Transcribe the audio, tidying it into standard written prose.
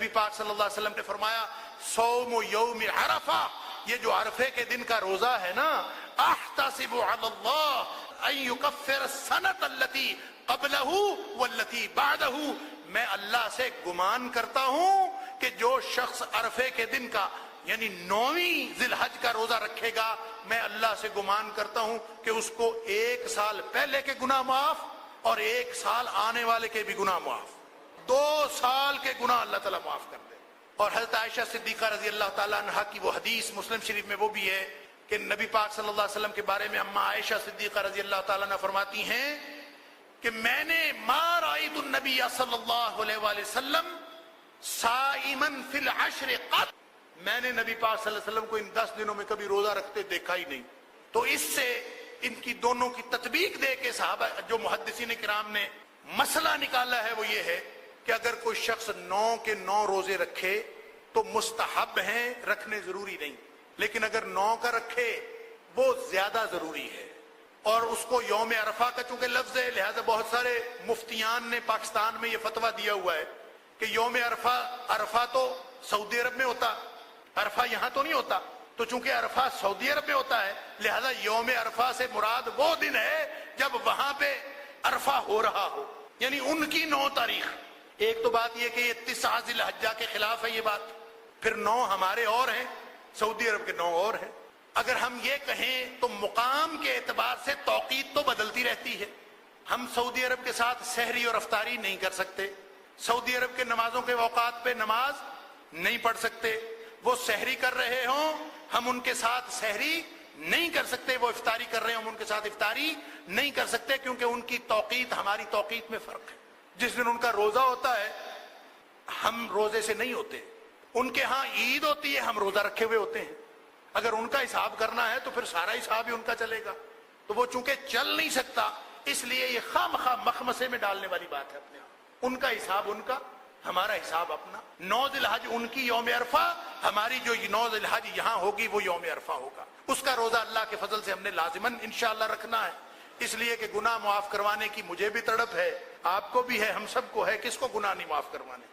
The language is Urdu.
نبی پاک صلی اللہ علیہ وسلم نے فرمایا صوم یوم عرفہ، یہ جو عرفے کے دن کا روزہ ہے نا، احتسب علی اللہ ان یکفر السنۃ التي قبلہ والتي بعدہ، میں اللہ سے گمان کرتا ہوں کہ جو شخص عرفے کے دن کا یعنی 9ویں ذی الحج کا روزہ رکھے گا، میں اللہ سے گمان کرتا ہوں کہ اس کو 1 سال پہلے کے گناہ معاف اور 1 سال آنے والے کے بھی گناہ معاف، 2 سال کے گناہ اللہ تعالیٰ معاف کر دے۔ اور حضرت عائشہ صدیقہ رضی اللہ تعالیٰ عنہ کی وہ حدیث مسلم شریف میں وہ بھی ہے کہ نبی پاک صلی اللہ علیہ وسلم کے بارے میں اما عائشہ صدیقہ رضی اللہ تعالیٰ عنہ فرماتی ہیں کہ میں نے ما رأیت النبی صلی اللہ علیہ وآلہ وسلم صائما فی العشر قط، میں نے نبی پاک صلی اللہ علیہ وسلم کو ان 10 دنوں میں کبھی روزہ رکھتے دیکھا ہی نہیں۔ تو اس سے ان کی دونوں کی تطبیق دے کے صحابہ جو محدثین کرام نے مسئلہ نکالا ہے وہ یہ ہے کہ اگر کوئی شخص 9 کے 9 روزے رکھے تو مستحب ہیں، رکھنے ضروری نہیں، لیکن اگر 9 کا رکھے وہ زیادہ ضروری ہے۔ اور اس کو یوم عرفہ کا چونکہ لفظ ہے لہذا بہت سارے مفتیان نے پاکستان میں یہ فتویٰ دیا ہوا ہے کہ یوم عرفہ تو سعودی عرب میں ہوتا، عرفہ یہاں تو نہیں ہوتا، تو چونکہ عرفہ سعودی عرب میں ہوتا ہے لہذا یوم عرفہ سے مراد وہ دن ہے جب وہاں پہ عرفہ ہو رہا ہو، یعنی ان کی 9 تاریخ۔ ایک تو بات یہ کہ یہ 9 ذی الحجہ کے خلاف ہے یہ بات، پھر 9 ہمارے اور ہیں، سعودی عرب کے 9 اور ہیں۔ اگر ہم یہ کہیں تو مقام کے اعتبار سے توقیت تو بدلتی رہتی ہے، ہم سعودی عرب کے ساتھ سحری اور افطاری نہیں کر سکتے، سعودی عرب کے نمازوں کے اوقات پہ نماز نہیں پڑھ سکتے، وہ سحری کر رہے ہوں ہم ان کے ساتھ سحری نہیں کر سکتے، وہ افطاری کر رہے ہوں ہم ان کے ساتھ افطاری نہیں کر سکتے، کیونکہ ان کی توقیت ہماری توقیت میں فرق ہے۔ جس دن ان کا روزہ ہوتا ہے ہم روزے سے نہیں ہوتے، ان کے ہاں عید ہوتی ہے ہم روزہ رکھے ہوئے ہوتے ہیں، اگر ان کا حساب کرنا ہے تو پھر سارا حساب ہی ان کا چلے گا، تو وہ چونکہ چل نہیں سکتا اس لیے یہ خواہ مخمسے میں ڈالنے والی بات ہے اپنے آپ، ان کا حساب ان کا، ہمارا حساب اپنا۔ 9 ذی الحج ان کی یوم عرفہ، ہماری جو 9 ذی الحج یہاں ہوگی وہ یوم عرفہ ہوگا، اس کا روزہ اللہ کے فضل سے ہم نے لازماً انشاءاللہ رکھنا ہے، اس لیے کہ گناہ معاف کروانے کی مجھے بھی تڑپ ہے، آپ کو بھی ہے، ہم سب کو ہے، کس کو گناہ نہیں معاف کروانے۔